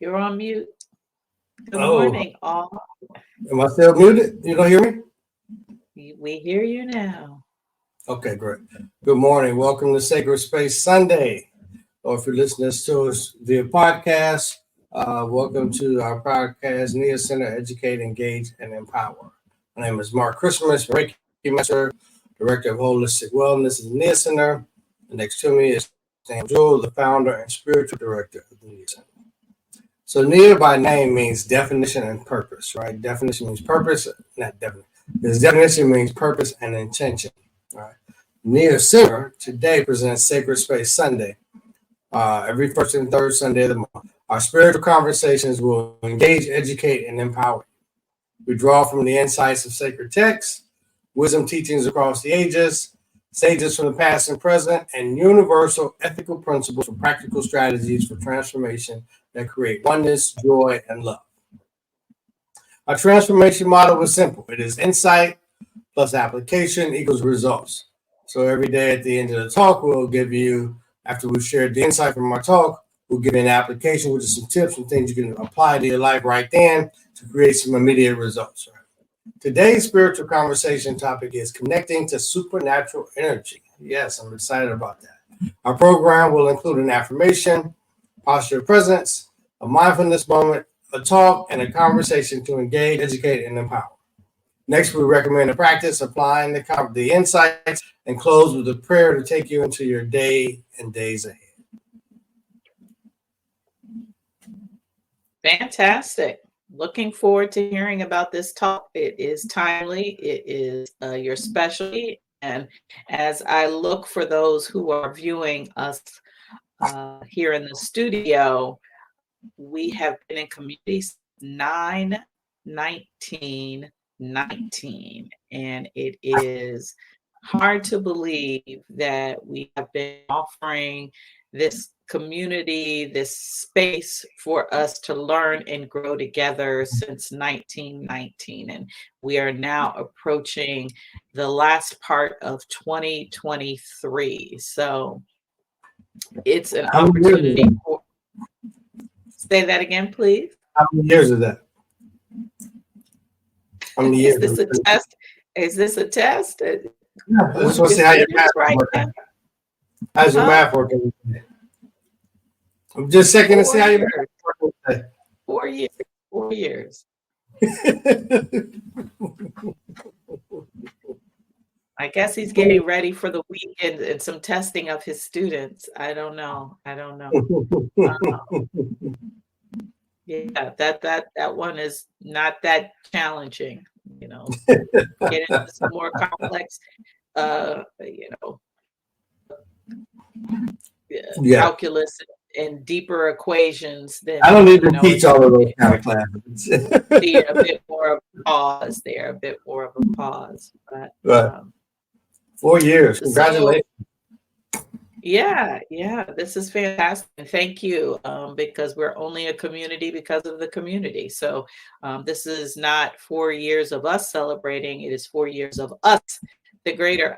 You're on mute. Good Oh, morning, all. am I still muted? You don't hear me? We hear you now. Okay, great. Good morning. Welcome to Sacred Space Sunday. Or if you're listening to us via podcast, welcome to our podcast, Nia Center, Educate, Engage, and Empower. My name is Mark Christmas, Reiki Master, Director of Holistic Wellness at Nia Center. And next to me is Sam Jewell, the founder and spiritual director of the Nia Center. So Nia by name means definition and purpose, right? Definition means purpose, not definition. This definition means purpose and intention, right? Nia Center today presents Sacred Space Sunday, every first and third Sunday of the month. Our spiritual conversations will engage, educate, and empower. We draw from the insights of sacred texts, wisdom teachings across the ages, sages from the past and present, and universal ethical principles for practical strategies for transformation that create oneness, joy, and love. Our transformation model is simple. It is insight plus application equals results. So every day at the end of the talk, we'll give you, after we've shared the insight from our talk, we'll give you an application, which is some tips and things you can apply to your life right then to create some immediate results. Today's spiritual conversation topic is connecting to supernatural energy. Yes, I'm excited about that. Our program will include an affirmation, posture of presence, a mindfulness moment, a talk, and a conversation to engage, educate, and empower. Next, we recommend a practice applying the insights and close with a prayer to take you into your day and days ahead. Fantastic. Looking forward to hearing about this talk. It is timely. It is your specialty. And as I look for those who are viewing us here in the studio, we have been in community 9/19/19, and it is hard to believe that we have been offering this community, this space for us to learn and grow together since 1919. And we are now approaching the last part of 2023. So it's an How many years is opportunity that? for, say that again, please. How many years is that? How many Is years? this a test? Is this a test? Yeah, I just want to see how your math Right working. now? How's your math working? I'm just checking to see how your math working today. 4 years. 4 years. I guess he's getting ready for the weekend and some testing of his students. I don't know. Yeah, that one is not that challenging. Get into some more complex, Yeah, calculus and deeper equations. Then I don't need to teach all of those kind of classes. see a bit more of a pause there, a bit more of a pause. But Right. 4 years. Congratulations. Yeah, this is fantastic. And thank you, because we're only a community because of the community. So this is not 4 years of us celebrating. It is 4 years of us, the greater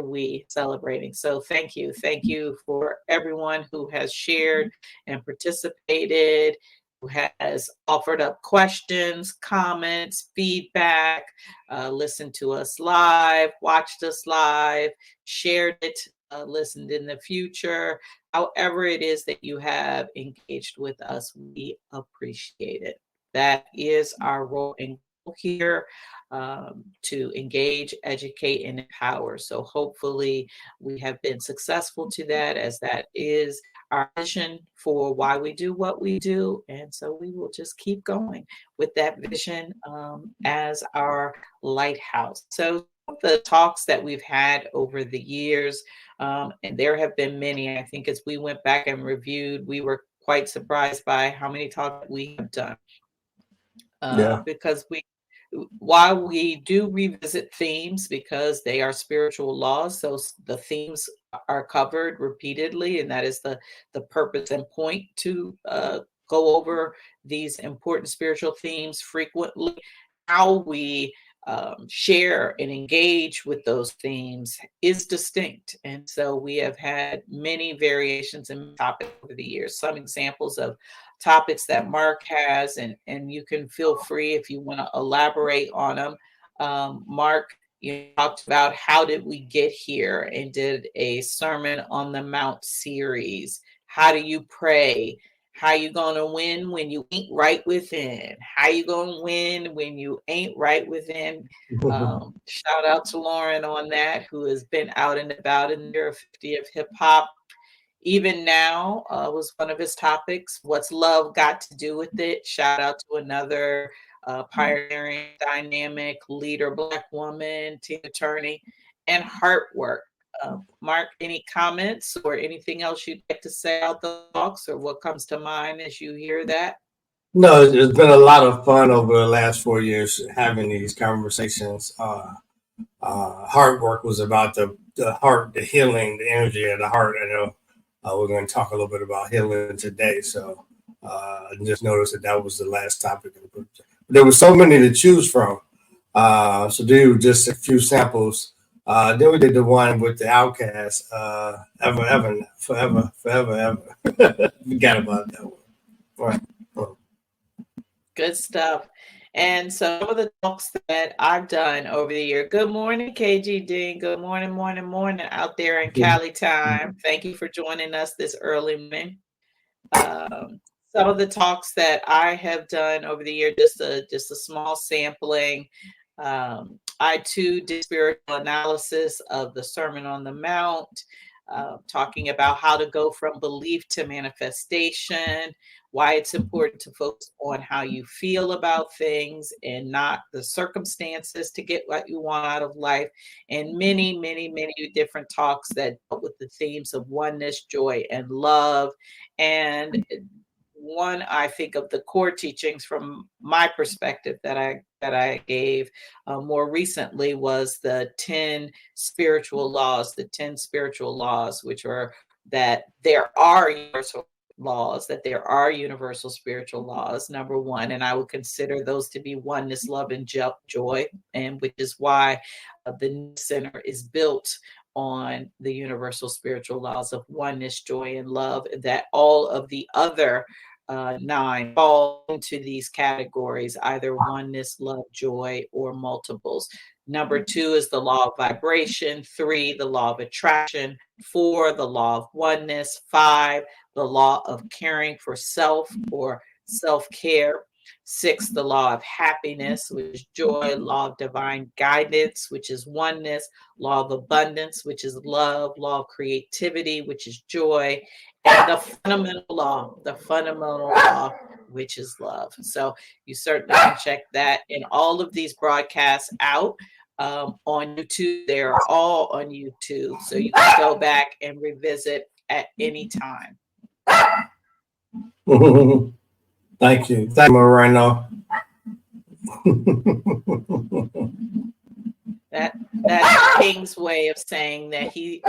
we celebrating. So thank you. Thank you for everyone who has shared and participated, who has offered up questions, comments, feedback, listened to us live, watched us live, shared it, listened in the future. However it is that you have engaged with us, we appreciate it. That is our role and goal here, to engage, educate, and empower. So hopefully we have been successful to that, as that is our vision for why we do what we do. And so we will just keep going with that vision as our lighthouse. So the talks that we've had over the years, and there have been many. I think as we went back and reviewed, we were quite surprised by how many talks we have done. Because while we do revisit themes because they are spiritual laws, so the themes are covered repeatedly, and that is the purpose and point to go over these important spiritual themes frequently. How we share and engage with those themes is distinct. And so we have had many variations in topics over the years. Some examples of topics that Mark has, and you can feel free if you want to elaborate on them. Mark, you talked about how did we get here and did a Sermon on the Mount series. How do you pray? How you gonna win when you ain't right within? How you gonna win when you ain't right within? Shout out to Lauren on that, who has been out and about in the year 50 of hip hop. Even now was one of his topics. What's love got to do with it? Shout out to another pioneering, dynamic leader, Black woman, teen attorney, and heart work. Mark, any comments or anything else you'd like to say about the talks, or what comes to mind as you hear that? No, it's been a lot of fun over the last 4 years having these conversations. Heart work was about the heart, the healing, the energy of the heart. I know we're going to talk a little bit about healing today. So I just noticed that was the last topic. There were so many to choose from. So do just a few samples. Then we did the one with the Outcast, ever, forever, ever. Forgot about that one. All right. Good stuff. And so some of the talks that I've done over the year. Good morning, KG Dean. Good morning, morning out there in Cali time. Thank you for joining us this early morning. Some of the talks that I have done over the year, just a small sampling. I too did spiritual analysis of the Sermon on the Mount, talking about how to go from belief to manifestation, why it's important to focus on how you feel about things and not the circumstances to get what you want out of life, and many, many, many different talks that dealt with the themes of oneness, joy, and love. And one, I think, of the core teachings from my perspective that I gave more recently was the 10 spiritual laws, which are that there are universal laws, that there are universal spiritual laws, number one, and I would consider those to be oneness, love, and joy, and which is why the center is built on the universal spiritual laws of oneness, joy, and love, that all of the other 9 fall into these categories, either oneness, love, joy, or multiples. Number 2 is the law of vibration. 3, the law of attraction. 4, the law of oneness. 5, the law of caring for self or self-care. 6, the law of happiness, which is joy. Law of divine guidance, which is oneness. Law of abundance, which is love. Law of creativity, which is joy. And the fundamental law, which is love. So you certainly can check that in all of these broadcasts out on YouTube. They're all on YouTube. So you can go back and revisit at any time. Thank you. Thank you, Moreno. That's King's way of saying that he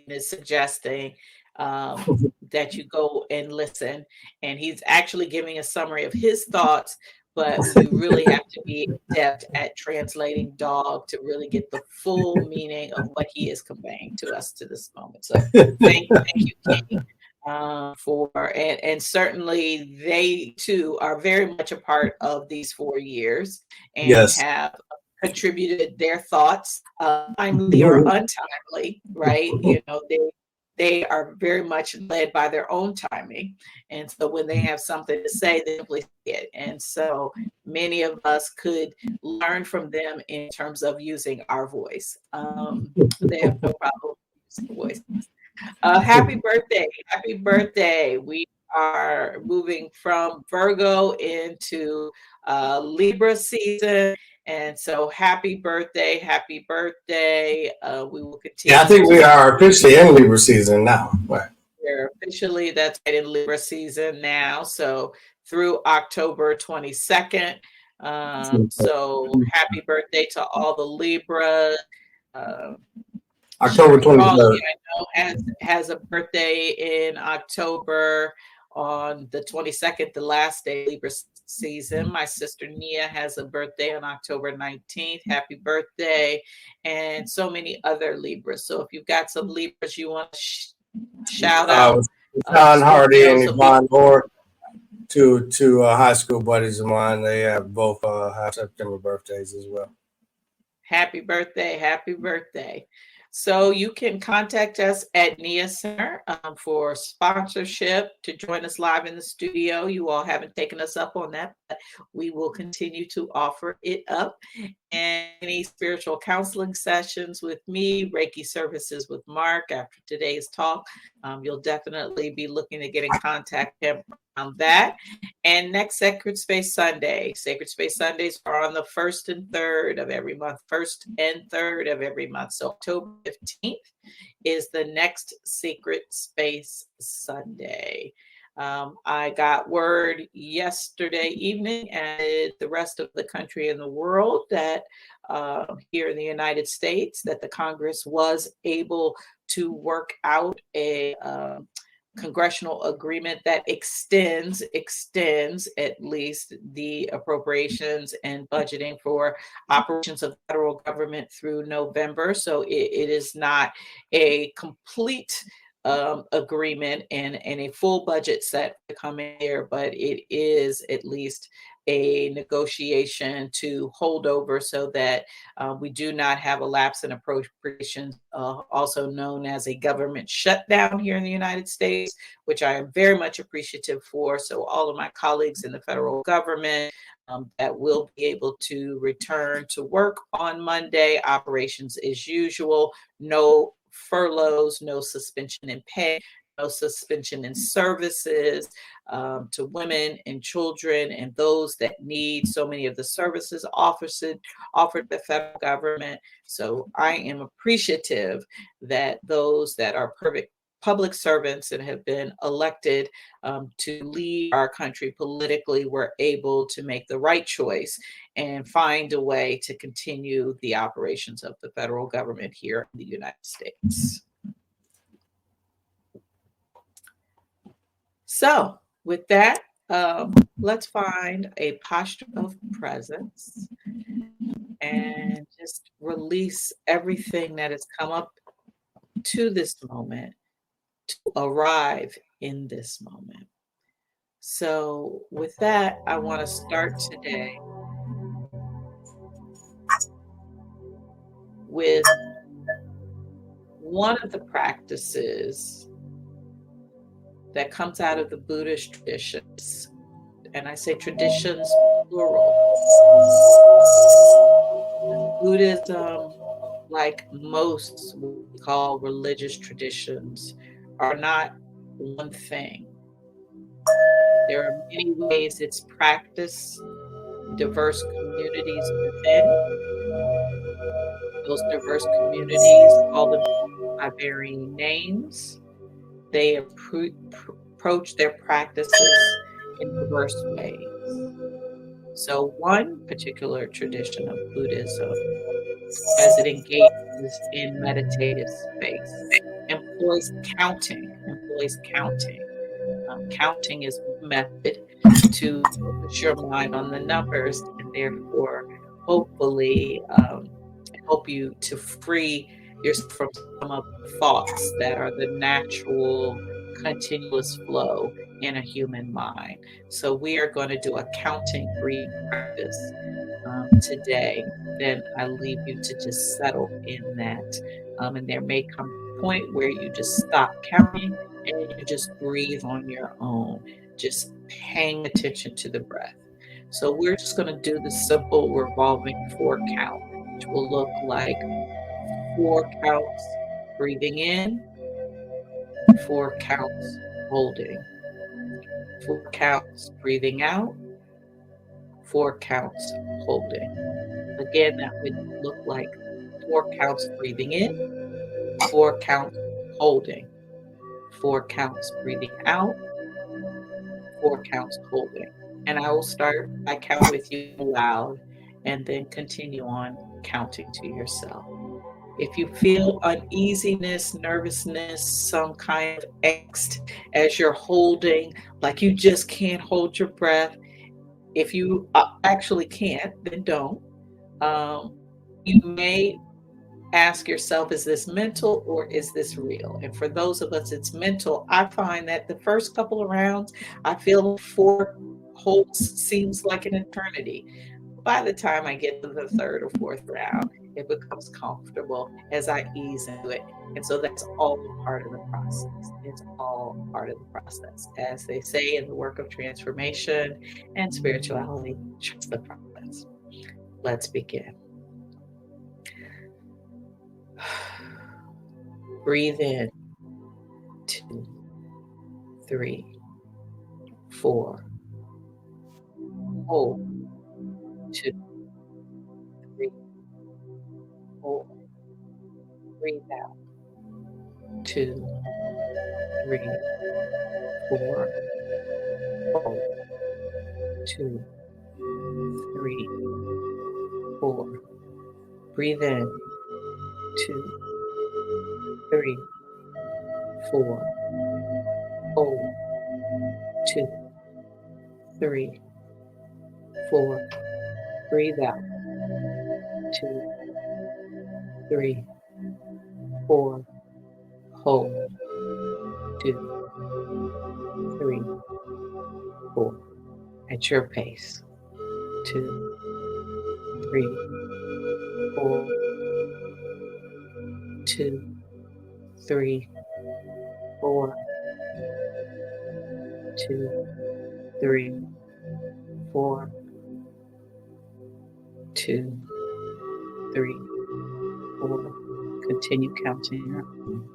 is suggesting that you go and listen, and he's actually giving a summary of his thoughts, but you really have to be adept at translating dog to really get the full meaning of what he is conveying to us to this moment. So thank you, King. And certainly they too are very much a part of these 4 years and yes, have contributed their thoughts, timely or untimely, right? You know, they are very much led by their own timing. And so when they have something to say, they simply say it. And so many of us could learn from them in terms of using our voice. They have no problem using voice. Happy birthday. We are moving from Virgo into Libra season. And so happy birthday. We will continue. Yeah, I think we are officially in Libra season now. Right. We're officially, that's right, in Libra season now. So through October 22nd. So happy birthday to all the Libra. October 23rd. I know has a birthday in October on the 22nd, the last day Libra season. My sister Nia has a birthday on October 19th. Happy birthday. And so many other Libras. So if you've got some Libras you want to shout out, Sean Hardy and Scorpios, Yvonne Lord, two high school buddies of mine. They have both have September birthdays as well. happy birthday. Happy birthday. So you can contact us at NIA Center for sponsorship to join us live in the studio. You all haven't taken us up on that, but we will continue to offer it up. And any spiritual counseling sessions with me, Reiki services with Mark after today's talk. You'll definitely be looking to get in contact with him on that. And next Sacred Space Sunday. Sacred Space Sundays are on the 1st and 3rd of every month. 1st and 3rd of every month. So October 15th is the next Sacred Space Sunday. I got word yesterday evening and the rest of the country and the world that here in the United States that the Congress was able to work out a congressional agreement that extends at least the appropriations and budgeting for operations of the federal government through November. So it is not a complete agreement and a full budget set to come in here, but it is at least a negotiation to hold over so that we do not have a lapse in appropriations, also known as a government shutdown here in the United States, which I am very much appreciative for. So all of my colleagues in the federal government that will be able to return to work on Monday, operations as usual, no furloughs, no suspension in pay, no suspension in services to women and children and those that need so many of the services offered by the federal government. So I am appreciative that those that are public servants and have been elected to lead our country politically were able to make the right choice and find a way to continue the operations of the federal government here in the United States. So with that, let's find a posture of presence and just release everything that has come up to this moment to arrive in this moment. So with that, I want to start today with one of the practices that comes out of the Buddhist traditions. And I say traditions plural. Buddhism, like most what we call religious traditions, are not one thing. There are many ways it's practiced, diverse communities within. Those diverse communities, call them by varying names. They approach their practices in diverse ways. So one particular tradition of Buddhism, as it engages in meditative space, employs counting. Counting is one method to focus your mind on the numbers and therefore hopefully help you to free yourself from some of the thoughts that are the natural continuous flow in a human mind. So we are going to do a counting breathing practice today. Then I leave you to just settle in that. And there may come a point where you just stop counting and you just breathe on your own, just paying attention to the breath. So we're just going to do the simple revolving 4 count, which will look like 4 counts breathing in, 4 counts holding, 4 counts breathing out, 4 counts holding. Again, that would look like 4 counts breathing in, 4 counts holding, 4 counts breathing out, 4 counts holding. And I will start by counting with you aloud and then continue on counting to yourself. If you feel uneasiness, nervousness, some kind of angst as you're holding, like you just can't hold your breath, If you actually can't, then don't. Um, you may ask yourself, is this mental or is this real? And for those of us, it's mental. I find that the first couple of rounds, I feel 4 holds seems like an eternity. By the time I get to the third or fourth round, it becomes comfortable as I ease into it. And so that's all part of the process. It's all part of the process. As they say in the work of transformation and spirituality, trust the process. Let's begin. Breathe in. 2, 3, 4. Hold. 2, 3, 4. Breathe out. 2, 3, 4. Hold. 2, 3, 4. Breathe in. 2, 3, 4. Hold. 2, 3, 4. Breathe out. 2, 3, 4. Hold. 2, 3, 4. At your pace. 2, 3, 4. 2, 3, 4. 2, 3, 4. 2, 3, 4. Continue counting your own.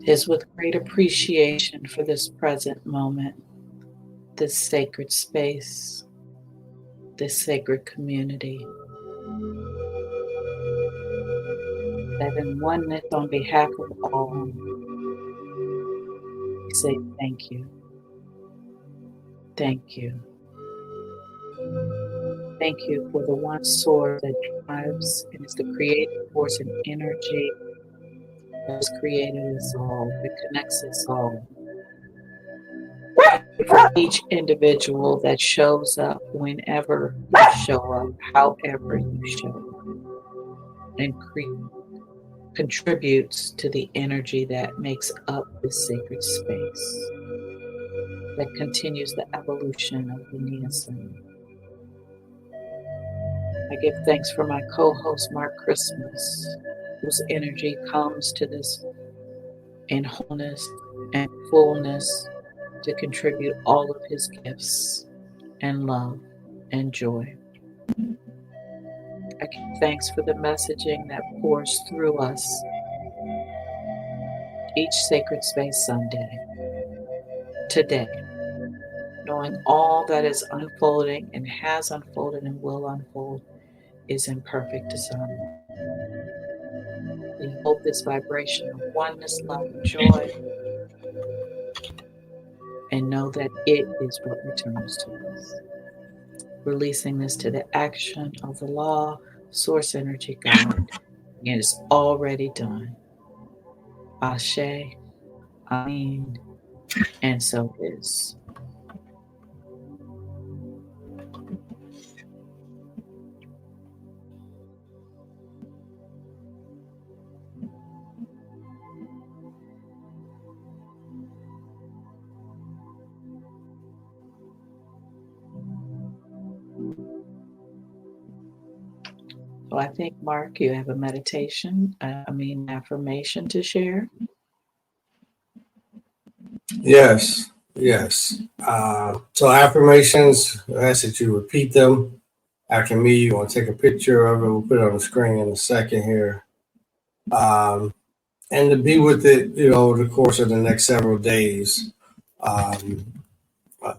It is with great appreciation for this present moment, this sacred space, this sacred community, that in oneness on behalf of all, we say thank you. Thank you. Thank you for the one source that drives and is the creative force and energy that has created us all, that connects us all. For each individual that shows up whenever you show up, however you show up, and contributes to the energy that makes up this sacred space, that continues the evolution of the Neosin. I give thanks for my co-host, Mark Christmas, whose energy comes to this in wholeness and fullness to contribute all of his gifts and love and joy. I give thanks for the messaging that pours through us each Sacred Space Sunday. Today, knowing all that is unfolding and has unfolded and will unfold is in perfect design. We hold this vibration of oneness, love, and joy and know that it is what returns to us. Releasing this to the action of the law, source energy guide. It is already done. Ashe, Amin, and so it is. So I think, Mark, you have a meditation, affirmation to share. Yes, yes. So affirmations, I ask that you repeat them after me. You want to take a picture of it? We'll put it on the screen in a second here. And to be with it, over the course of the next several days.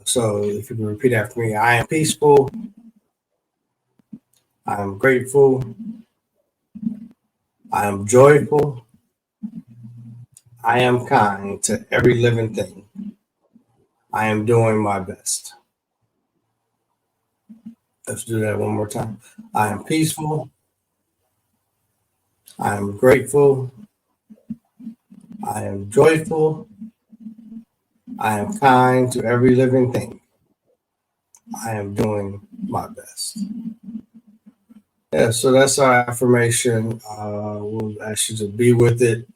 So if you can repeat after me, I am peaceful. I am grateful. I am joyful. I am kind to every living thing. I am doing my best. Let's do that one more time. I am peaceful. I am grateful. I am joyful. I am kind to every living thing. I am doing my best. Yeah, so that's our affirmation. We'll ask you to be with it.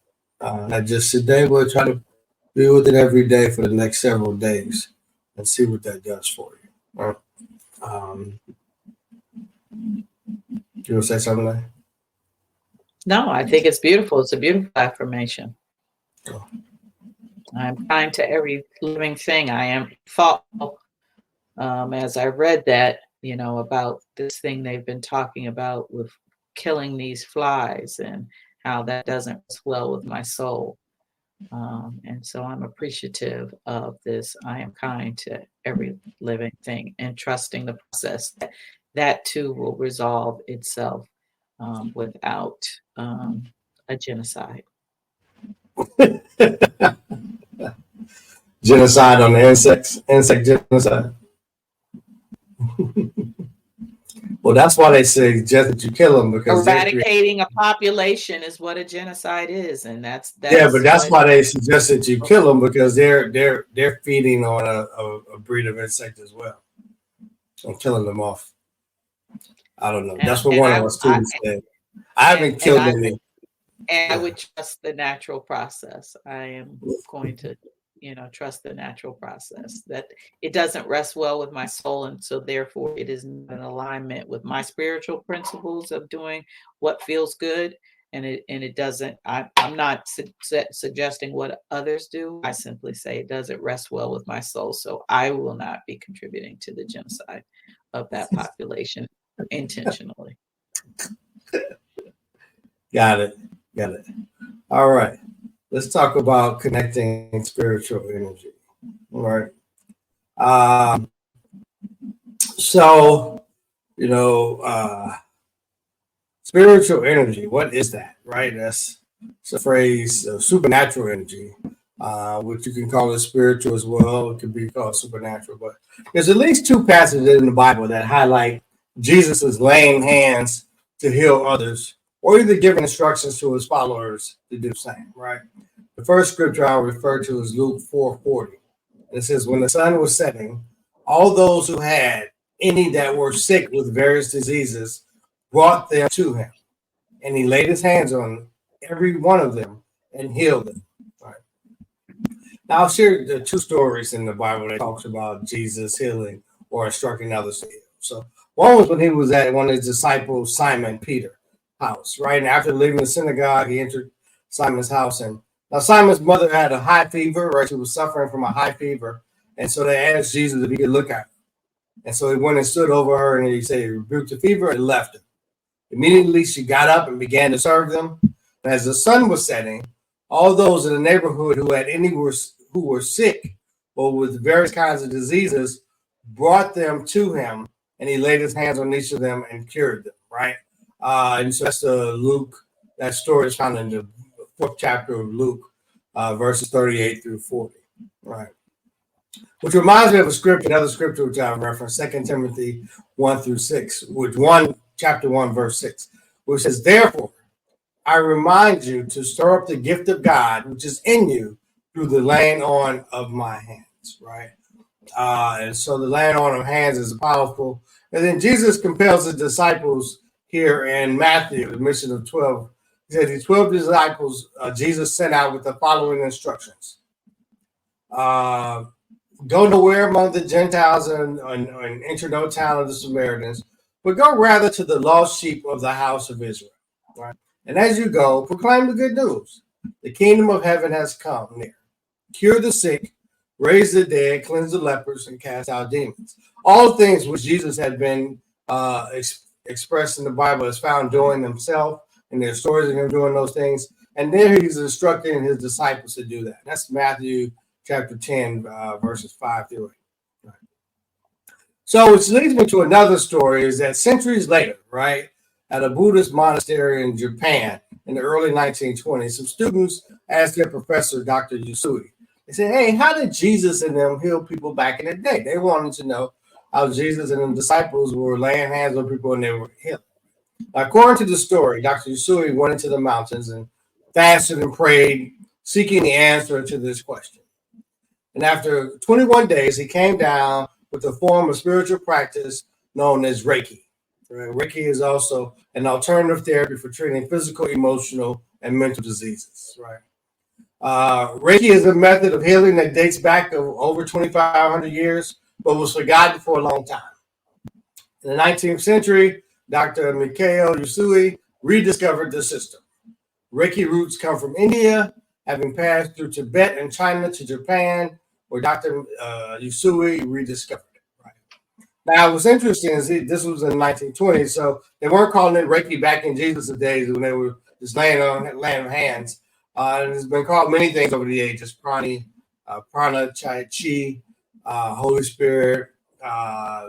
Not just today, we'll try to be with it every day for the next several days and see what that does for you. All right. You want to say something like? No, I think it's beautiful. It's a beautiful affirmation. Oh. I'm kind to every living thing. I am thoughtful. As I read that, about this thing they've been talking about with killing these flies and how that doesn't swell with my soul. And so I'm appreciative of this. I am kind to every living thing and trusting the process that too will resolve itself without a genocide. Genocide on the insect genocide. Well, that's why they suggest that you kill them, because eradicating a population is what a genocide is, and that's yeah, but that's why they suggest that you kill them, because they're feeding on a breed of insect as well and killing them off. I don't know. That's what one of our students said. I haven't killed any. And I would trust the natural process. I am going to, trust the natural process, that it doesn't rest well with my soul. And so therefore it is not in alignment with my spiritual principles of doing what feels good. And it doesn't, I'm not suggesting what others do. I simply say it doesn't rest well with my soul. So I will not be contributing to the genocide of that population intentionally. Got it. All right. Let's talk about connecting spiritual energy. All right. So, spiritual energy, what is that, right? That's a phrase, supernatural energy, which you can call it spiritual as well. It could be called supernatural, but there's at least two passages in the Bible that highlight Jesus's laying hands to heal others, or either giving instructions to his followers to do the same, right? The first scripture I'll refer to is Luke 4:40. It says, when the sun was setting, all those who had any that were sick with various diseases brought them to him, and he laid his hands on every one of them and healed them. Right. Now, I'll share the two stories in the Bible that talks about Jesus healing or instructing others to heal. So one was when he was at one of his disciples, Simon Peter, house, right? And after leaving the synagogue, he entered Simon's house. And now Simon's mother had a high fever, right? She was suffering from a high fever. And so they asked Jesus if he could look at her. And so he went and stood over her, and he said he rebuked the fever and left her. Immediately she got up and began to serve them. And as the sun was setting, all those in the neighborhood who had any who were sick or with various kinds of diseases brought them to him, and he laid his hands on each of them and cured them, right? And so that's Luke. That story is found in the 4th chapter of Luke, verses 38 through 40, right? which reminds me of a scripture, another scripture which I referenced, 2 Timothy 1-6, chapter 1, verse 6, which says, "Therefore, I remind you to stir up the gift of God, which is in you through the laying on of my hands," right? And so the laying on of hands is powerful. And then Jesus compels his disciples here in Matthew, the mission of 12. He said these 12 disciples Jesus sent out with the following instructions. Go nowhere among the Gentiles and enter no town of the Samaritans, but go rather to the lost sheep of the house of Israel. Right? And as you go, proclaim the good news. The kingdom of heaven has come near. Cure the sick, raise the dead, cleanse the lepers, and cast out demons. All things which Jesus had been expressed in the Bible is found doing himself, and there's stories of him doing those things. And then he's instructing his disciples to do that. That's Matthew chapter 10, verses 5 through 8. Right. So which leads me to another story is that centuries later, right, at a Buddhist monastery in Japan in the early 1920s, some students asked their professor, Dr. Usui, they said, "Hey, how did Jesus and them heal people back in the day?" They wanted to know how Jesus and the disciples were laying hands on people and they were healed. According to the story, Dr. Usui went into the mountains and fasted and prayed, seeking the answer to this question. And after 21 days, he came down with a form of spiritual practice known as Reiki. Reiki is also an alternative therapy for treating physical, emotional, and mental diseases. Right. Reiki is a method of healing that dates back over 2,500 years, but was forgotten for a long time. In the 19th century, Dr. Mikao Usui rediscovered the system. Reiki roots come from India, having passed through Tibet and China to Japan, where Dr. Usui rediscovered it. Right. Now, what's interesting is this was in the 1920s, so they weren't calling it Reiki back in Jesus' days when they were just laying on hands. And it's been called many things over the ages: prana, chi, Holy Spirit,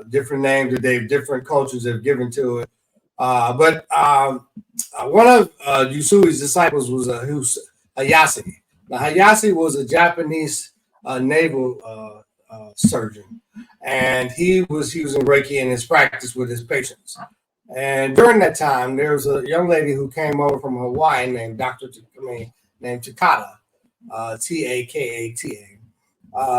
different names that different cultures have given to it. But one of Usui's disciples was Hayase. Now, Hayase was a Japanese naval surgeon, and he was using Reiki in his practice with his patients. And during that time, there was a young lady who came over from Hawaii named named Takata, Takata,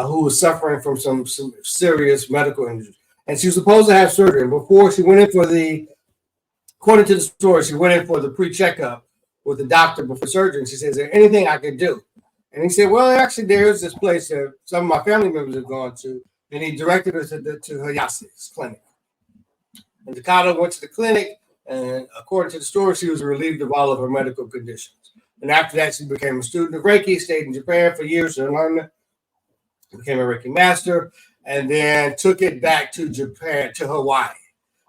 who was suffering from some serious medical injuries. And she was supposed to have surgery. And before she went in according to the story, she went in for the pre-checkup with the doctor before surgery. And she said, "Is there anything I can do?" And he said, "Well, actually, there's this place that some of my family members have gone to." And he directed her to Hayase's clinic. And Takata went to the clinic, and according to the story, she was relieved of all of her medical conditions. And after that, she became a student of Reiki, stayed in Japan for years and learned, became a Reiki master, and then took it back to Japan, to Hawaii.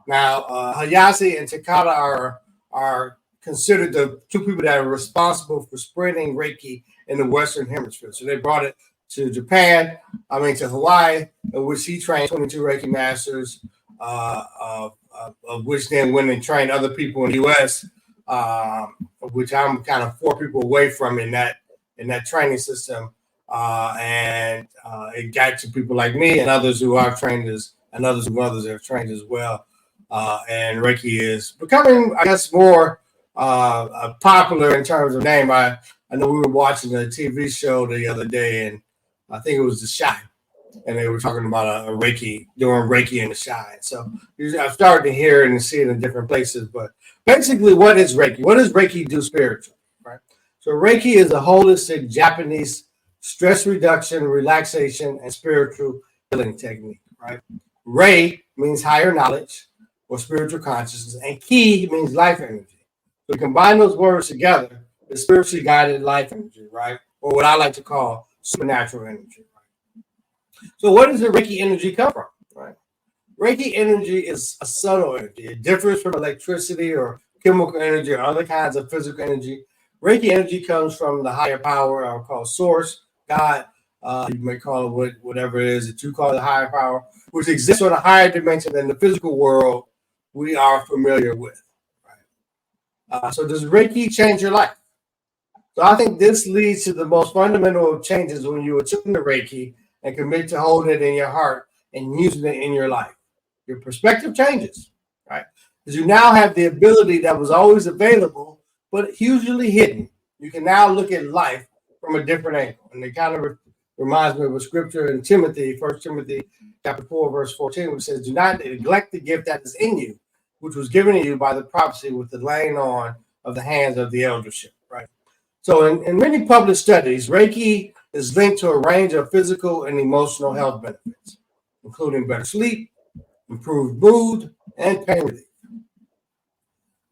Now, Hayase and Takata are considered the two people that are responsible for spreading Reiki in the Western Hemisphere. So they brought it to to Hawaii, in which he trained 22 Reiki masters, of which then went and trained other people in the U.S., which I'm kind of 4 people away from in that training system. And it got to people like me and others who I've trained and others have trained as well. And Reiki is becoming, I guess, more popular in terms of name. I know we were watching a TV show the other day, and I think it was The Shy, and they were talking about a Reiki, doing Reiki in The Shy. So I've started to hear it and see it in different places. But basically, what is Reiki? What does Reiki do spiritually? Right. So Reiki is a holistic Japanese stress reduction, relaxation, and spiritual healing technique. Right. Rei means higher knowledge or spiritual consciousness, and Ki means life energy. So we combine those words together, the spiritually guided life energy, right? Or what I like to call supernatural energy. Right? So where does the Reiki energy come from? Right? Reiki energy is a subtle energy. It differs from electricity or chemical energy or other kinds of physical energy. Reiki energy comes from the higher power, I'll call source, God. You may call it whatever it is that you call the higher power, which exists on a higher dimension than the physical world we are familiar with. Right? So does Reiki change your life? So I think this leads to the most fundamental of changes when you attune to Reiki and commit to holding it in your heart and using it in your life. Your perspective changes, right? Because you now have the ability that was always available, but hugely hidden. You can now look at life from a different angle. And it kind of reminds me of a scripture in Timothy, 1 Timothy chapter 4, verse 14, which says, do not neglect the gift that is in you, which was given to you by the prophecy with the laying on of the hands of the eldership, right? So in many published studies, Reiki is linked to a range of physical and emotional health benefits, including better sleep, improved mood, and pain relief.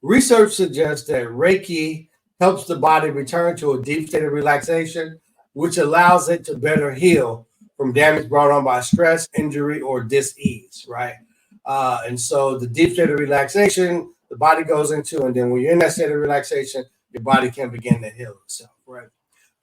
Research suggests that Reiki helps the body return to a deep state of relaxation, which allows it to better heal from damage brought on by stress, injury, or dis-ease, right? And so the deep state of relaxation, the body goes into, and then when you're in that state of relaxation, your body can begin to heal itself, right?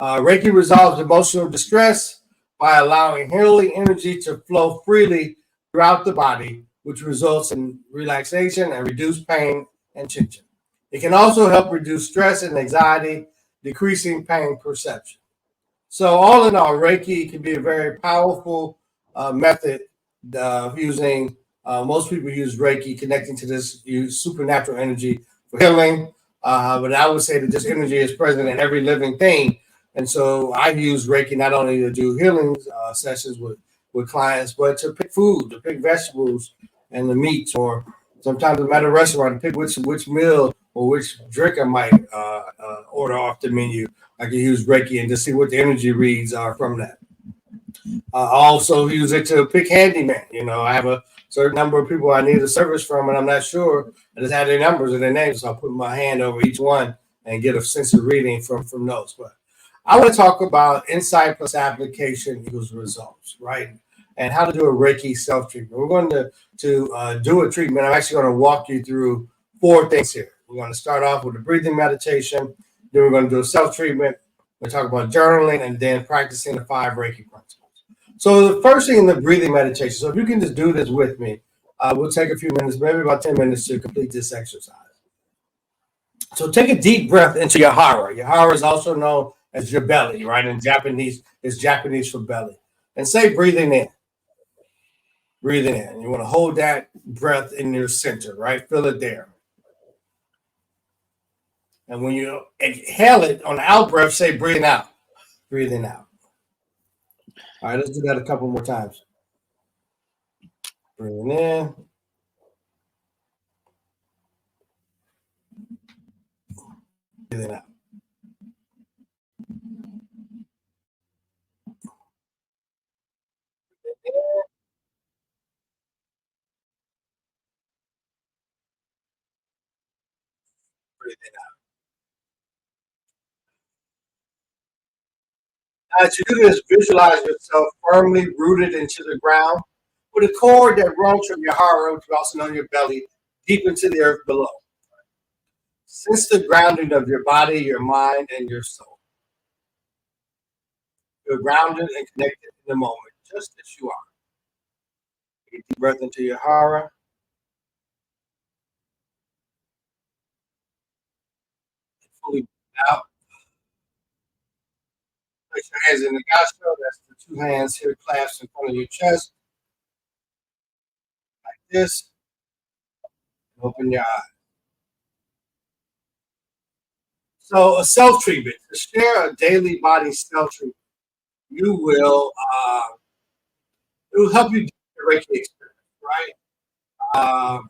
Reiki resolves emotional distress by allowing healing energy to flow freely throughout the body, which results in relaxation and reduced pain and tension. It can also help reduce stress and anxiety, decreasing pain perception. So, all in all, Reiki can be a very powerful method using. Most people use Reiki, connecting to this supernatural energy for healing. But I would say that this energy is present in every living thing. And so I use Reiki not only to do healing sessions with clients, but to pick food, to pick vegetables and the meats, or sometimes I'm at a restaurant to pick which meal or which drink I might order off the menu. I can use Reiki and just see what the energy reads are from that. I also use it to pick handyman. You know, I have a certain number of people I need a service from, and I'm not sure. I just have their numbers and their names, so I put my hand over each one and get a sense of reading from those. But I want to talk about insight plus application equals results, right? And how to do a Reiki self-treatment. We're going to do a treatment. I'm actually going to walk you through 4 things here. We're going to start off with a breathing meditation. Then we're going to do a self-treatment. We're going to talk about journaling and then practicing the 5 Reiki principles. So the first thing in the breathing meditation, so if you can just do this with me, we'll take a few minutes, maybe about 10 minutes to complete this exercise. So take a deep breath into your hara. Your hara is also known as your belly, right? In Japanese, it's Japanese for belly. And say breathing in. Breathing in. You want to hold that breath in your center, right? Feel it there. And when you exhale it on the out breath, say breathing out. Breathing out. All right, let's do that a couple more times. Breathing in. Breathing out. Breathing out. As you do this, visualize yourself firmly rooted into the ground with a cord that runs from your heart, which is also known as your belly, deep into the earth below. Sense the grounding of your body, your mind, and your soul. You're grounded and connected in the moment, just as you are. Take a deep breath into your hara. Fully out. Place your hands in the gastro. That's the 2 hands here clasped in front of your chest, like this. Open your eyes. So a self-treatment. To share a daily body self-treatment, you will it will help you do the Reiki experience, right?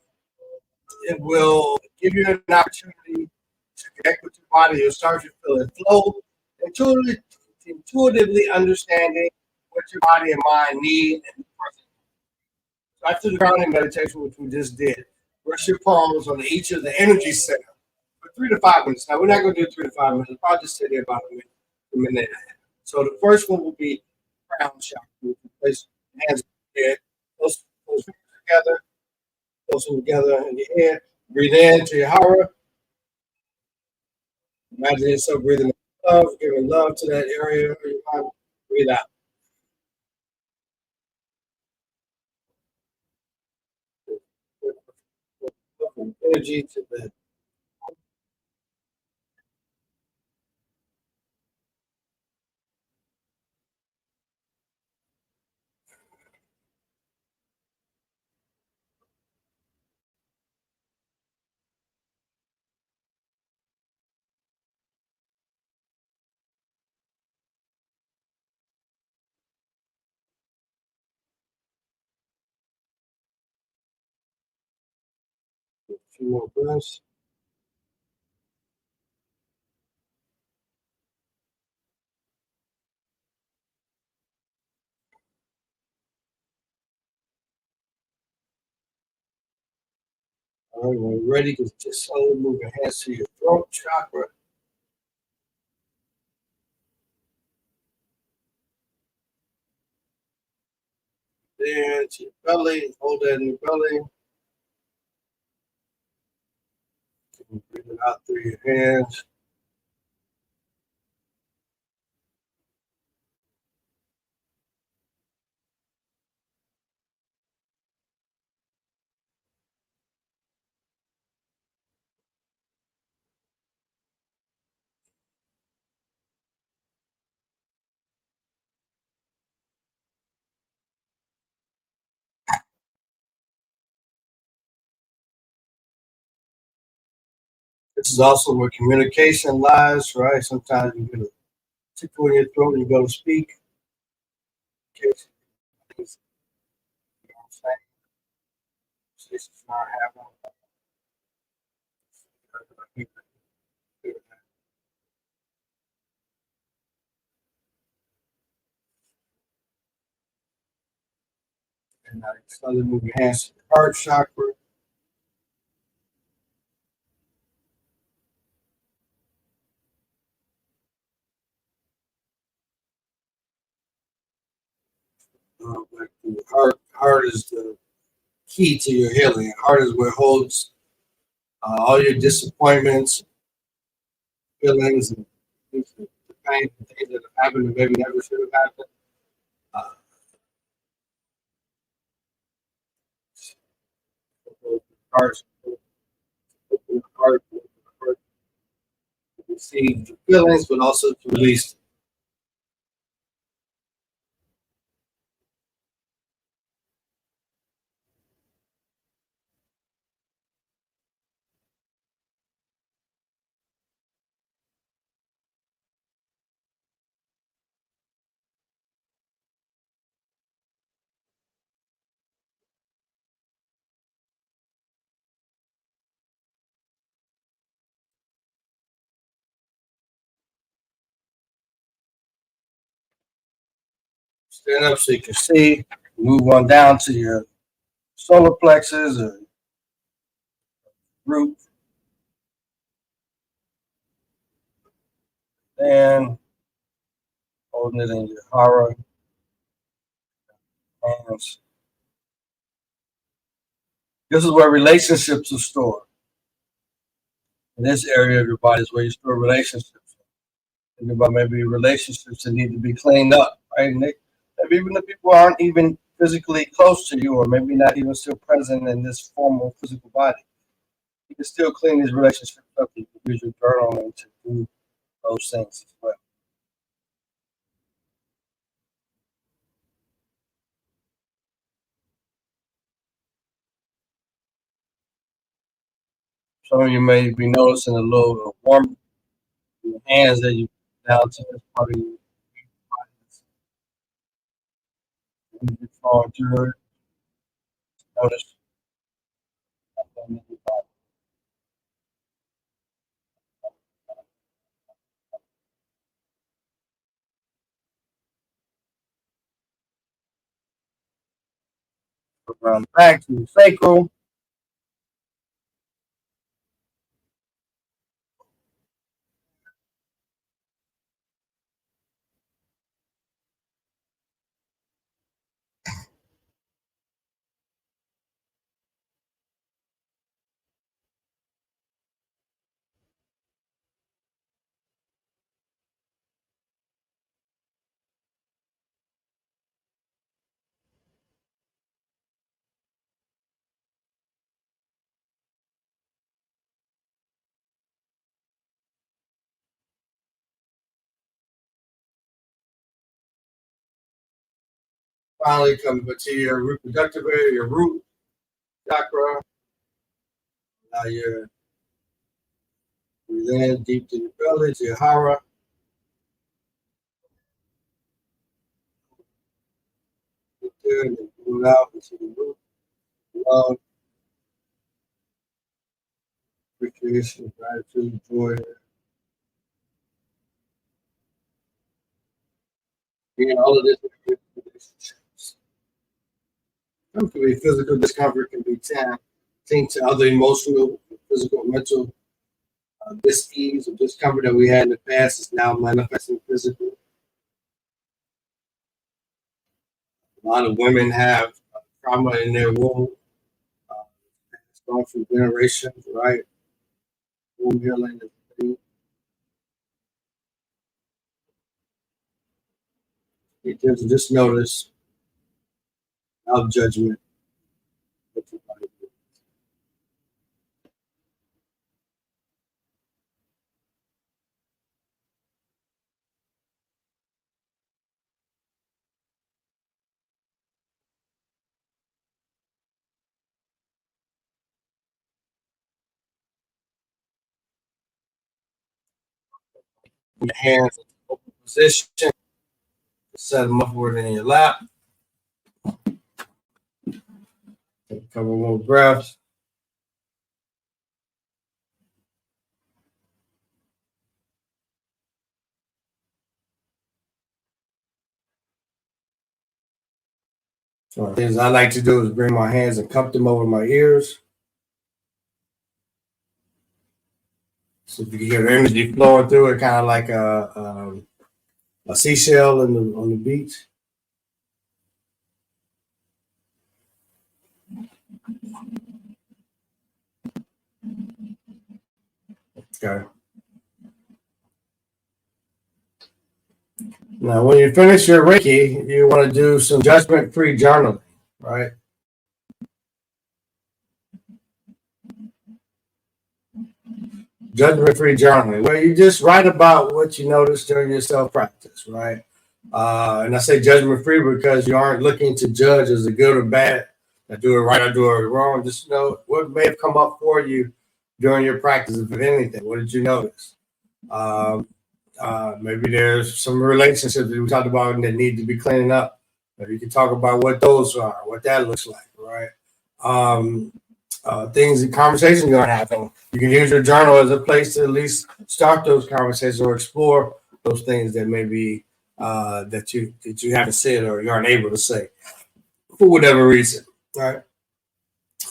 It will give you an opportunity to connect with your body. You'll start to feel it flow, intuitively understanding what your body and mind need in the present. So after the grounding meditation, which we just did, rest your palms on each of the energy center for 3 to 5 minutes. Now we're not going to do 3 to 5 minutes. I'll just sit there about a minute and a half. So the first one will be crown chakra. You place your hands on your head, close fingers together, close them together in your head. Breathe in to your hara. Imagine yourself breathing love, giving love to that area of your body. Breathe out. Energy to the few more breaths. All right, when you're ready, just slowly move your hands to your throat chakra. Then to your belly, hold that in your belly. Breathe it out through your hands. This is also where communication lies, right? Sometimes you get a tickle in your throat and you go to speak. You know what I'm saying? Conversations not happening. And now you slowly move your hands to the heart chakra. Like the heart is the key to your healing. Heart is where it holds all your disappointments, feelings, and the pain, things that have happened and maybe never should have happened. Uh, heart, heart, heart to receive the feelings, but also to release. Stand up so you can see. Move on down to your solar plexus or root, and holding it in your hara hands. This is where relationships are stored. In this area of your body is where you store relationships. Think about maybe relationships that need to be cleaned up, right? And maybe even the people aren't even physically close to you, or maybe not even still present in this formal physical body. You can still clean these relationships up. You can use your journaling to do those things as well. Some of you may be noticing a little warmth in your hands that you down to this part of your body. You fall through it. Notice around the back to the sacral. Finally, come to your reproductive area, your root chakra. Now you're breathe in deep to your belly, to your hara. Get there and then breathe out into the root, lung, appreciation, gratitude, joy. All of this in relationships. Some can be physical discomfort, can be linked to other emotional, physical, mental dis-ease or discomfort that we had in the past is now manifesting physically. A lot of women have trauma in their womb, it's gone through generations, right? Womb healing is a thing. You just notice without judgment what your body does. Your hands in open position, set them upward in your lap. Take a couple more breaths. So the things I like to do is bring my hands and cup them over my ears. So if you can hear the energy flowing through it, kind of like a seashell on the beach. Okay. Now, when you finish your Reiki, you want to do some judgment-free journaling, right? Judgment-free journaling, where you just write about what you noticed during your self-practice, right? And I say judgment-free because you aren't looking to judge as a good or bad. I do it right, I do it wrong. Just know what may have come up for you during your practice, if anything. What did you notice? Maybe there's some relationships that we talked about that need to be cleaning up. Maybe you can talk about what those are, what that looks like, right? Things and conversations you're having. You can use your journal as a place to at least start those conversations or explore those things that maybe that you haven't said or you aren't able to say for whatever reason, right?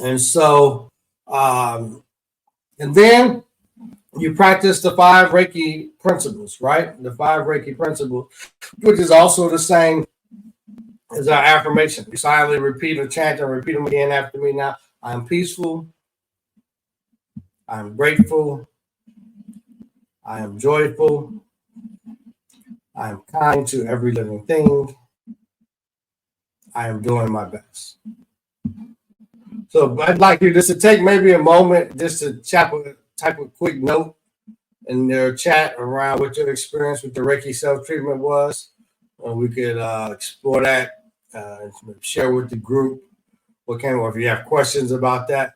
And so, and then you practice the 5 Reiki principles, right? The 5 Reiki principles, which is also the same as our affirmation. You silently repeat or chant and repeat them again after me now. I am peaceful. I am grateful. I am joyful. I am kind to every living thing. I am doing my best. So I'd like you just to take maybe a moment just to type a quick note in their chat around what your experience with the Reiki self-treatment was. We could explore that, share with the group what came, or if you have questions about that,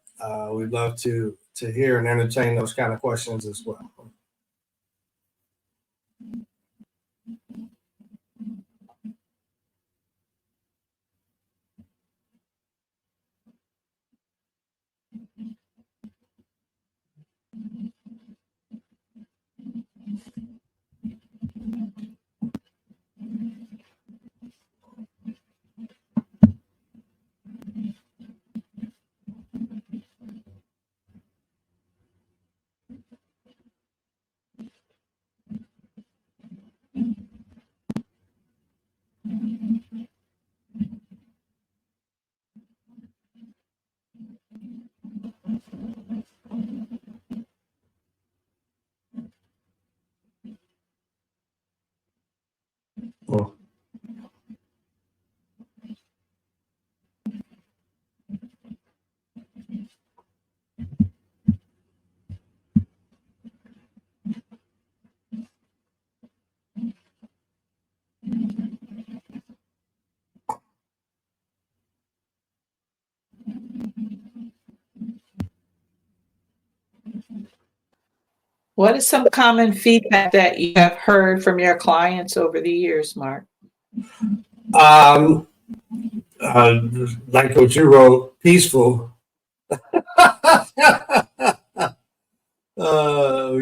we'd love to hear and entertain those kind of questions as well. Cool. What is some common feedback that you have heard from your clients over the years, Mark? Like what you wrote, peaceful.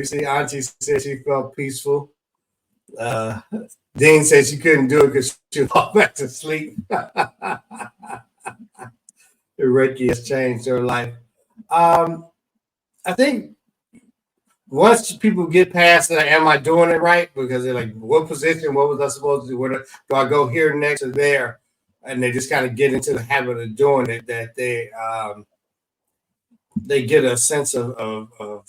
We see Auntie said she felt peaceful. Dean said she couldn't do it because she fell back to sleep. Reiki has changed her life. I think once people get past that, am I doing it right? Because they're like, what position? What was I supposed to do? Where do I go here next or there? And they just kind of get into the habit of doing it. That they get a sense of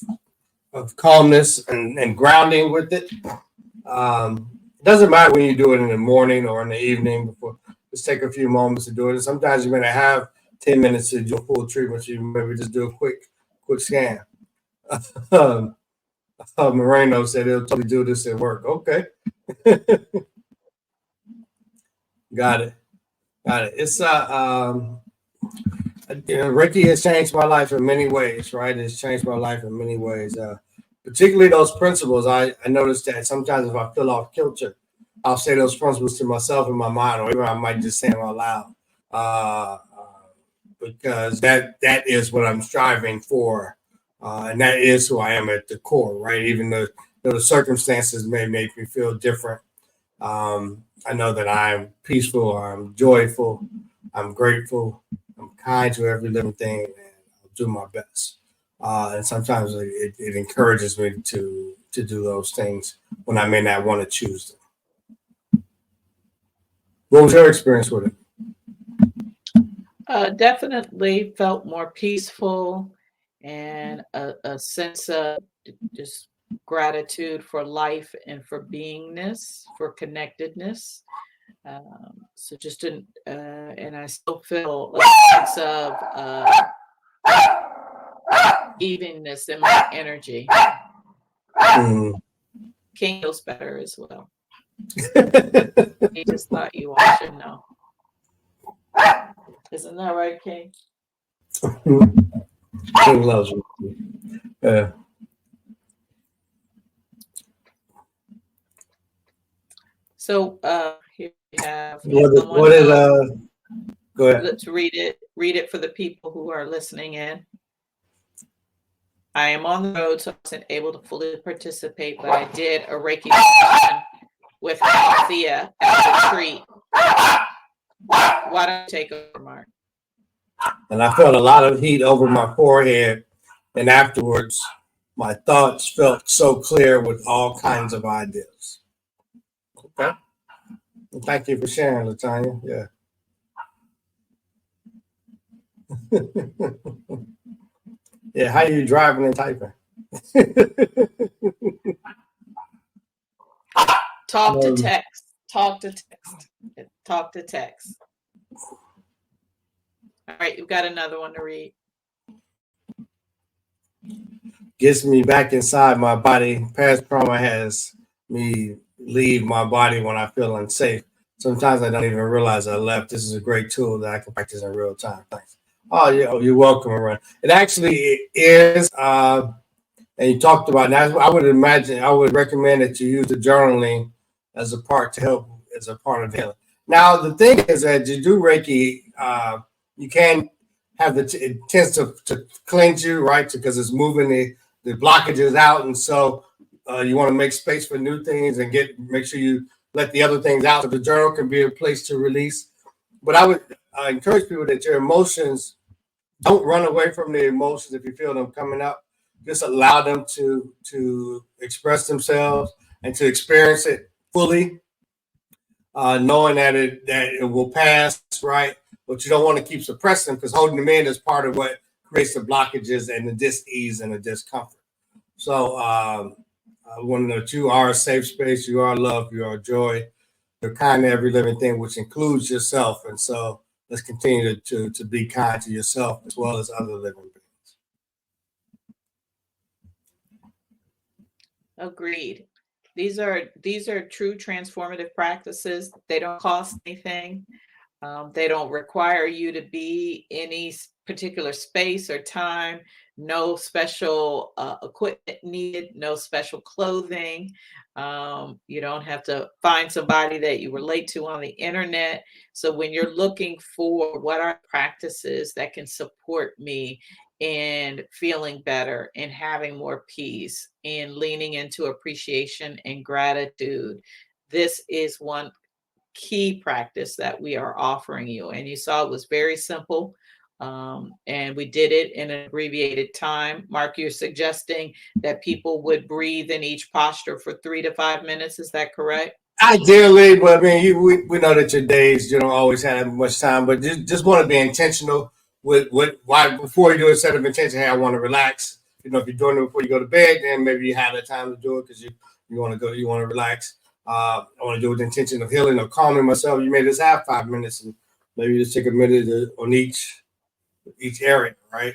calmness and grounding with it. It doesn't matter when you do it in the morning or in the evening. Before, just take a few moments to do it. And sometimes you may not have 10 minutes to do a full treatment. You maybe just do a quick scan. Moreno said he'll totally do this at work. Okay. Got it. It's Reiki has changed my life in many ways, right? It's changed my life in many ways. Particularly those principles. I noticed that sometimes if I feel off kilter, I'll say those principles to myself in my mind, or even I might just say them out loud. Because that is what I'm striving for. And that is who I am at the core, right? Even though the circumstances may make me feel different. I know that I'm peaceful, I'm joyful, I'm grateful, I'm kind to every living thing, and I'll do my best. And sometimes it encourages me to do those things when I may not want to choose them. What was your experience with it? Definitely felt more peaceful and a sense of just gratitude for life and for beingness, for connectedness. So just didn't, and I still feel a sense of evenness in my energy. King feels better as well. He just thought you all should know. Isn't that right, King? King loves you. So here we have. What is go ahead. Let's read it. Read it for the people who are listening in. I am on the road, so I wasn't able to fully participate, but I did a Reiki session with Althea at a retreat. Why don't you take over, Mark? And I felt a lot of heat over my forehead, and afterwards, my thoughts felt so clear with all kinds of ideas. Okay. Well, thank you for sharing, Latanya. Yeah. Yeah, how are you driving and typing? Talk to text. Talk to text. Talk to text. All right, you've got another one to read. Gets me back inside my body. Past trauma has me leave my body when I feel unsafe. Sometimes I don't even realize I left. This is a great tool that I can practice in real time. Thanks. Oh, yeah, you're welcome, Aaron. It actually is, and you talked about that. I would recommend that you use the journaling as a part to help, as a part of the healing. Now, the thing is that you do Reiki, you can have it tends to cleanse you, right? Because it's moving the blockages out. And so you want to make space for new things and make sure you let the other things out. So the journal can be a place to release. But I would encourage people that your emotions, don't run away from the emotions if you feel them coming up. Just allow them to express themselves and to experience it fully, knowing that it will pass, right? But you don't want to keep suppressing them, because holding them in is part of what creates the blockages and the dis-ease and the discomfort. So I want to know that you are a safe space, you are love, you are joy, you're kind to every living thing, which includes yourself. And so let's continue to be kind to yourself as well as other living beings. Agreed. These are true transformative practices. They don't cost anything. They don't require you to be any particular space or time. No special equipment needed. No special clothing. You don't have to find somebody that you relate to on the internet. So when you're looking for what are practices that can support me in feeling better, in having more peace, in leaning into appreciation and gratitude, this is one key practice that we are offering you. And you saw it was very simple. And we did it in an abbreviated time. Mark, you're suggesting that people would breathe in each posture for 3 to 5 minutes. Is that correct? Ideally, but I mean, we know that your days you don't always have much time, but just want to be intentional with why before you do a set of intention. Hey, I want to relax. You know, if you're doing it before you go to bed, then maybe you have the time to do it because you want to go, you want to relax. I want to do it with the intention of healing or calming myself. You may just have 5 minutes, and maybe just take a minute on each area, right?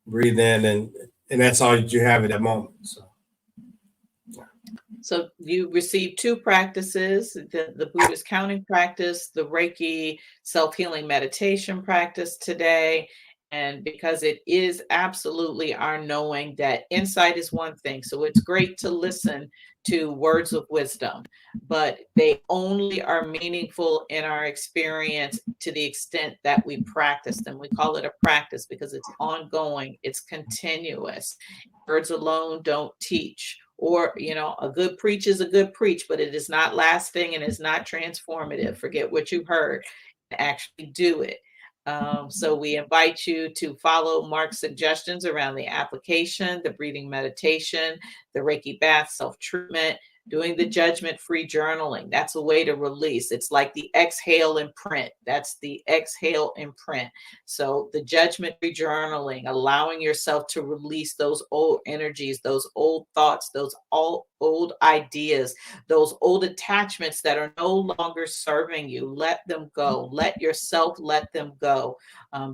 Breathe in, and that's all that you have at that moment. So you received 2 practices, the Buddhist counting practice, the Reiki self-healing meditation practice today. And because it is absolutely our knowing that insight is one thing. So it's great to listen to words of wisdom, but they only are meaningful in our experience to the extent that we practice them. We call it a practice because it's ongoing, it's continuous. Words alone don't teach. Or, you know, a good preach is a good preach, but it is not lasting and it's not transformative. Forget what you heard and actually do it. So we invite you to follow Mark's suggestions around the application, the breathing meditation, the Reiki bath, self-treatment, doing the judgment-free journaling. That's a way to release. It's like the exhale and print. That's the exhale and print. So the judgment-free journaling, allowing yourself to release those old energies, those old thoughts, those old ideas, those old attachments that are no longer serving you. Let them go. Let yourself let them go.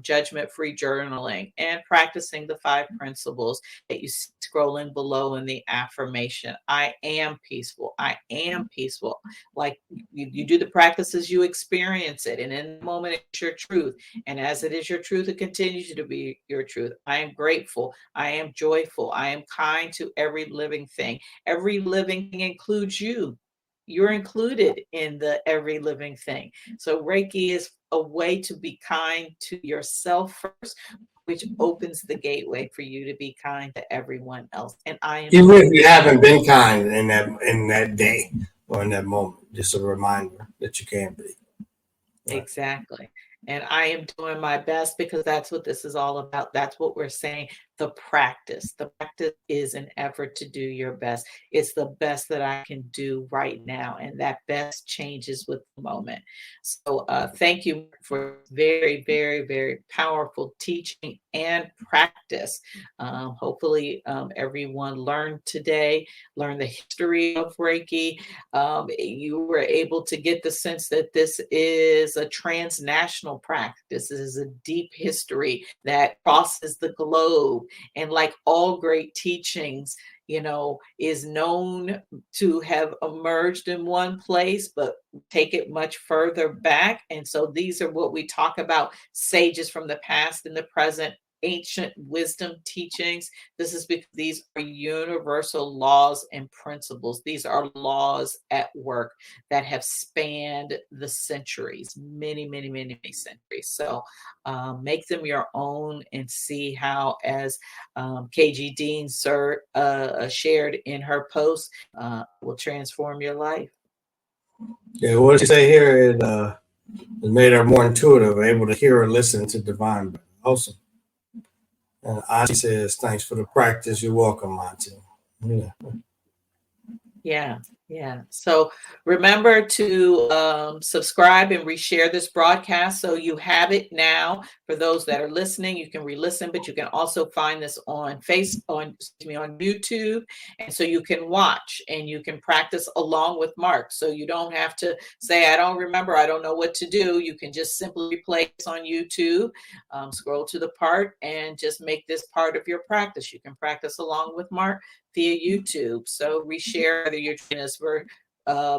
Judgment-free journaling and practicing the 5 principles that you see scrolling below in the affirmation. I am peaceful. I am peaceful. Like you do the practices, you experience it. And in the moment, it's your truth. And as it is your truth, it continues to be your truth. I am grateful. I am joyful. I am kind to every living thing. Every living thing includes you. You're included in the every living thing. So Reiki is a way to be kind to yourself first, which opens the gateway for you to be kind to everyone else. And I am Even if you haven't been kind in that day or in that moment, just a reminder that you can be. Right. Exactly. And I am doing my best because that's what this is all about. That's what we're saying. The practice is an effort to do your best. It's the best that I can do right now. And that best changes with the moment. So thank you for very, very, very powerful teaching and practice. Hopefully everyone learned today, learned the history of Reiki. You were able to get the sense that this is a transnational practice. This is a deep history that crosses the globe. And like all great teachings, you know, is known to have emerged in one place, but take it much further back. And so these are what we talk about, sages from the past and the present, ancient wisdom teachings. This is because these are universal laws and principles. These are laws at work that have spanned the centuries, many, many, many, many centuries. So make them your own and see how, as KG Dean shared in her post, will transform your life. Yeah, what did she say here? It made her more intuitive, able to hear or listen to divine. Awesome. And Auntie says, thanks for the practice. You're welcome, Auntie. Yeah. Yeah. So remember to subscribe and reshare this broadcast so you have it now. For those that are listening, you can re-listen, but you can also find this on YouTube. And so you can watch and you can practice along with Mark. So you don't have to say, I don't remember, I don't know what to do. You can just simply replay this on YouTube, scroll to the part and just make this part of your practice. You can practice along with Mark via YouTube. So reshare, whether you're joining us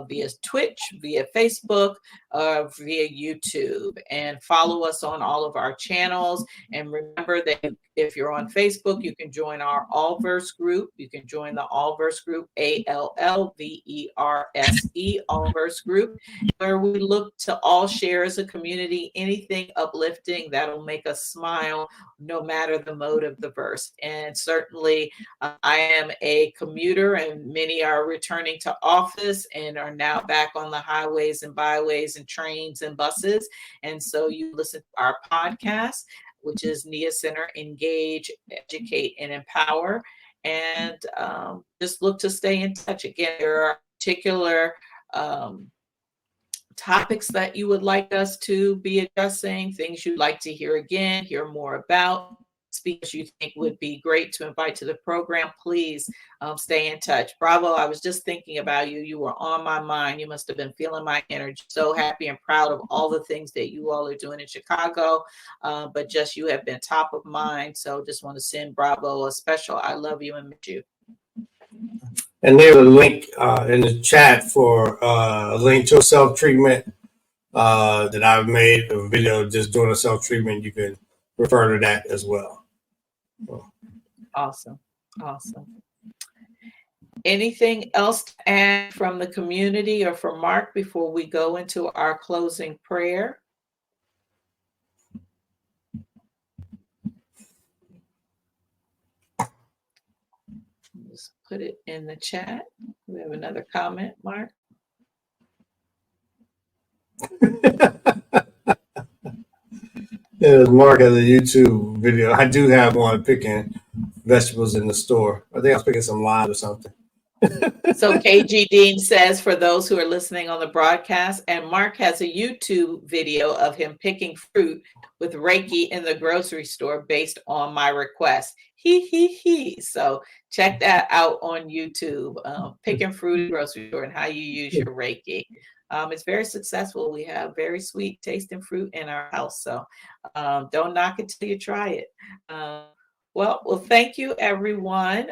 via Twitch, via Facebook, via YouTube, and follow us on all of our channels. And remember that if you're on Facebook, you can join our Allverse group. You can join the Allverse group, ALLVERSE, Allverse group, where we look to all share as a community anything uplifting that'll make us smile, no matter the mode of the verse. And certainly, I am a commuter, and many are returning to office and are now back on the highways and byways and trains and buses. And so you listen to our podcast, which is NIA Center Engage, Educate, and Empower. And just look to stay in touch. Again, there are particular topics that you would like us to be addressing, things you'd like to hear again, hear more about, speakers you think would be great to invite to the program. Please stay in touch. Bravo, I was just thinking about you. You were on my mind. You must have been feeling my energy. So happy and proud of all the things that you all are doing in Chicago, but just you have been top of mind. So just want to send Bravo a special I love you and miss you. And there's a link in the chat for a link to a self-treatment that I've made, a video just doing a self-treatment. You can refer to that as well. Awesome. Anything else to add from the community or from Mark before we go into our closing prayer? Just put it in the chat. We have another comment, Mark. Yeah, Mark has a YouTube video. I do have one picking vegetables in the store. I think I was picking some lime or something. So KG Dean says, for those who are listening on the broadcast, and Mark has a YouTube video of him picking fruit with Reiki in the grocery store based on my request. He. So check that out on YouTube, picking fruit in the grocery store and how you use your Reiki. It's very successful. We have very sweet tasting fruit in our house. So don't knock it till you try it. Well, thank you, everyone.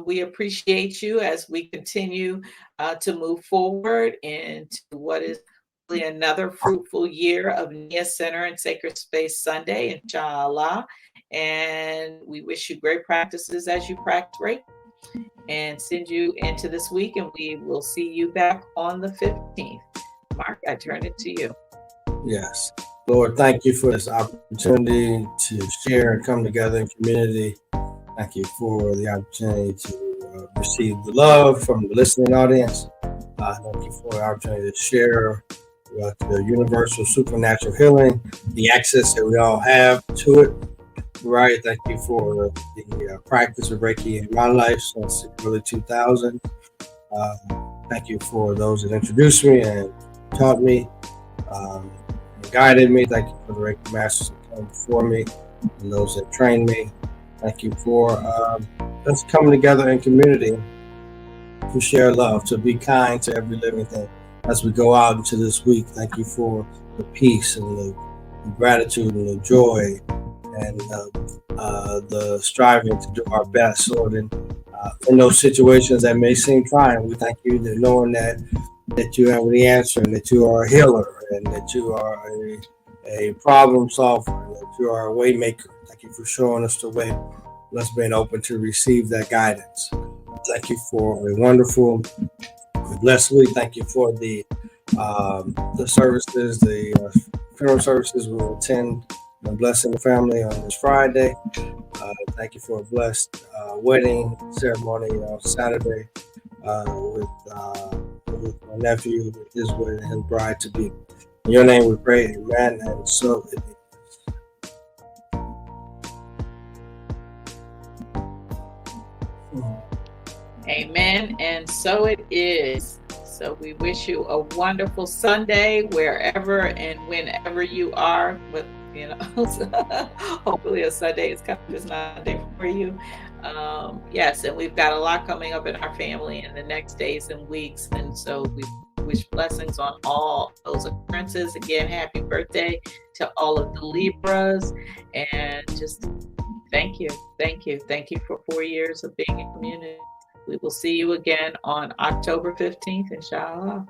We appreciate you as we continue to move forward into what is really another fruitful year of NIA Center and Sacred Space Sunday, inshallah. And we wish you great practices as you practice Reiki, and send you into this week, and we will see you back on the 15th. Mark, I turn it to you. Yes. Lord, thank you for this opportunity to share and come together in community. Thank you for the opportunity to receive the love from the listening audience. Thank you for the opportunity to share the universal supernatural healing, the access that we all have to it. Right. Thank you for the practice of Reiki in my life since the early 2000s. Thank you for those that introduced me and taught me. Guided me. Thank you for the Reiki masters that came before me and those that trained me. Thank you for us coming together in community to share love, to be kind to every living thing as we go out into this week. Thank you for the peace and the gratitude and the joy and the striving to do our best, Lord. And in those situations that may seem trying, we thank you that knowing that you have the answer, and that you are a healer, and that you are a problem solver, and that you are a way maker. Thank you for showing us the way. Let's be open to receive that guidance. Thank you for a wonderful, blessed week. Thank you for the services, the funeral services we will attend and blessing the family on this Friday. Thank you for a blessed wedding ceremony on Saturday with my nephew, with his wedding and his bride to be. In your name we pray, amen, and so it is. Amen, and so it is. So we wish you a wonderful Sunday wherever and whenever you are. But hopefully a Sunday is coming. It's not a day for you. Yes, and we've got a lot coming up in our family in the next days and weeks, and so we wish blessings on all those occurrences. Again, happy birthday to all of the Libras, and just thank you for 4 years of being in community. We will see you again on October 15th, inshallah.